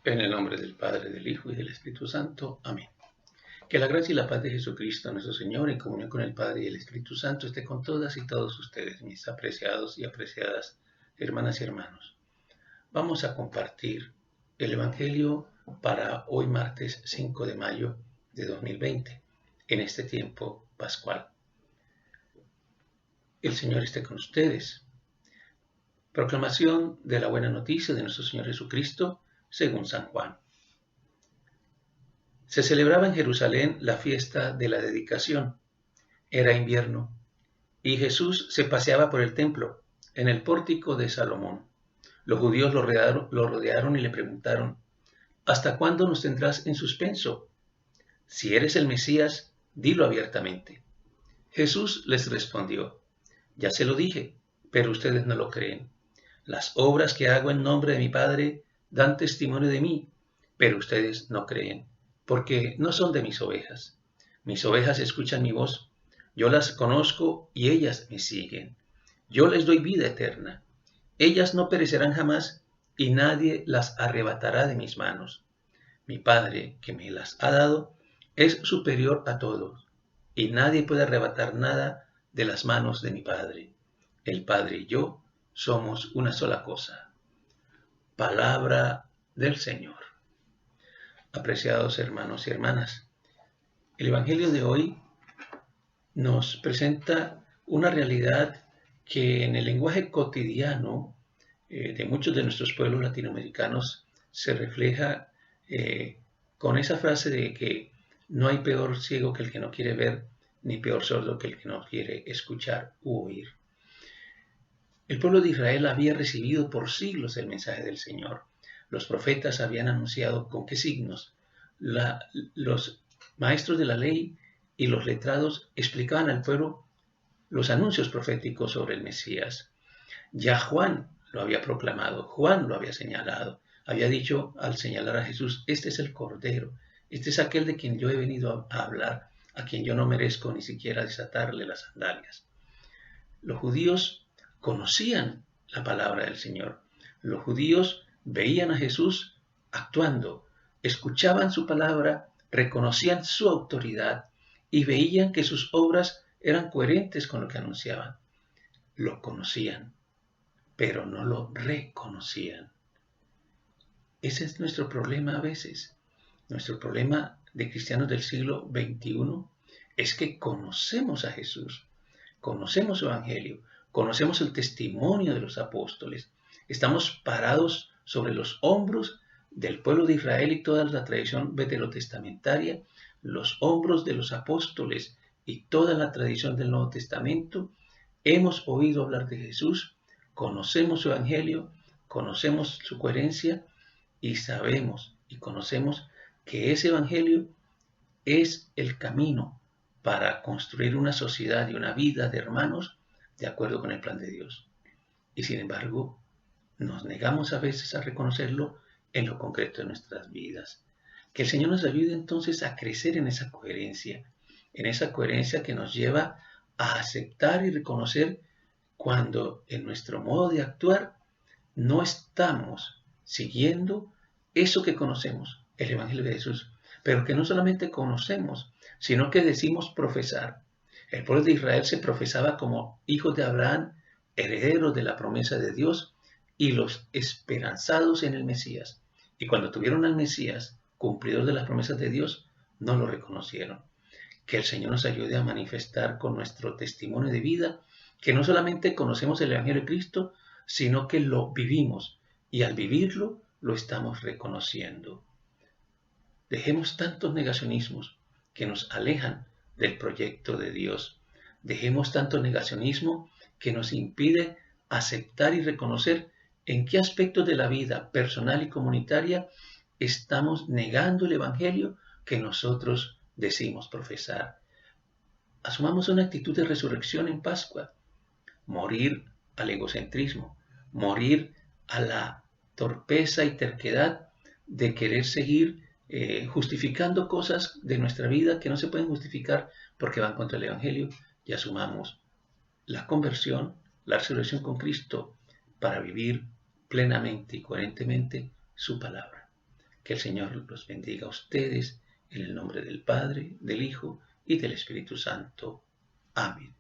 En el nombre del Padre, del Hijo y del Espíritu Santo. Amén. Que la gracia y la paz de Jesucristo, nuestro Señor, en comunión con el Padre y el Espíritu Santo, esté con todas y todos ustedes, mis apreciados y apreciadas hermanas y hermanos. Vamos a compartir el Evangelio para hoy martes 5 de mayo de 2020, en este tiempo pascual. El Señor esté con ustedes. Proclamación de la buena noticia de nuestro Señor Jesucristo, según San Juan. Se celebraba en Jerusalén la fiesta de la dedicación. Era invierno, y Jesús se paseaba por el templo, en el pórtico de Salomón. Los judíos lo rodearon y le preguntaron: ¿Hasta cuándo nos tendrás en suspenso? Si eres el Mesías, dilo abiertamente. Jesús les respondió: Ya se lo dije, pero ustedes no lo creen. Las obras que hago en nombre de mi Padre dan testimonio de mí, pero ustedes no creen, porque no son de mis ovejas. Mis ovejas escuchan mi voz, yo las conozco y ellas me siguen. Yo les doy vida eterna. Ellas no perecerán jamás y nadie las arrebatará de mis manos. Mi Padre, que me las ha dado, es superior a todos, y nadie puede arrebatar nada de las manos de mi Padre. El Padre y yo somos una sola cosa. Palabra del Señor. Apreciados hermanos y hermanas, el Evangelio de hoy nos presenta una realidad que en el lenguaje cotidiano de muchos de nuestros pueblos latinoamericanos se refleja con esa frase de que no hay peor ciego que el que no quiere ver, ni peor sordo que el que no quiere escuchar u oír. El pueblo de Israel había recibido por siglos el mensaje del Señor. Los profetas habían anunciado con qué signos. Los maestros de la ley y los letrados explicaban al pueblo los anuncios proféticos sobre el Mesías. Ya Juan lo había proclamado, Juan lo había señalado. Había dicho al señalar a Jesús: este es el Cordero, este es aquel de quien yo he venido a hablar, a quien yo no merezco ni siquiera desatarle las sandalias. Los judíos conocían la palabra del Señor. Los judíos veían a Jesús actuando, escuchaban su palabra, reconocían su autoridad y veían que sus obras eran coherentes con lo que anunciaban. Lo conocían, pero no lo reconocían. Ese es nuestro problema a veces. Nuestro problema de cristianos del siglo XXI es que conocemos a Jesús, conocemos su evangelio, conocemos el testimonio de los apóstoles, estamos parados sobre los hombros del pueblo de Israel y toda la tradición veterotestamentaria, los hombros de los apóstoles y toda la tradición del Nuevo Testamento. Hemos oído hablar de Jesús, conocemos su evangelio, conocemos su coherencia y sabemos y conocemos que ese evangelio es el camino para construir una sociedad y una vida de hermanos de acuerdo con el plan de Dios. Y sin embargo, nos negamos a veces a reconocerlo en lo concreto de nuestras vidas. Que el Señor nos ayude entonces a crecer en esa coherencia que nos lleva a aceptar y reconocer cuando en nuestro modo de actuar no estamos siguiendo eso que conocemos, el Evangelio de Jesús, pero que no solamente conocemos, sino que decimos profesar. El pueblo de Israel se profesaba como hijos de Abraham, herederos de la promesa de Dios y los esperanzados en el Mesías. Y cuando tuvieron al Mesías, cumplidor de las promesas de Dios, no lo reconocieron. Que el Señor nos ayude a manifestar con nuestro testimonio de vida que no solamente conocemos el Evangelio de Cristo, sino que lo vivimos y al vivirlo lo estamos reconociendo. Dejemos tantos negacionismos que nos alejan del proyecto de Dios. Dejemos tanto negacionismo que nos impide aceptar y reconocer en qué aspectos de la vida personal y comunitaria estamos negando el Evangelio que nosotros decimos profesar. Asumamos una actitud de resurrección en Pascua. Morir al egocentrismo, morir a la torpeza y terquedad de querer seguir justificando cosas de nuestra vida que no se pueden justificar porque van contra el Evangelio, y asumamos la conversión, la resurrección con Cristo para vivir plenamente y coherentemente su palabra. Que el Señor los bendiga a ustedes en el nombre del Padre, del Hijo y del Espíritu Santo. Amén.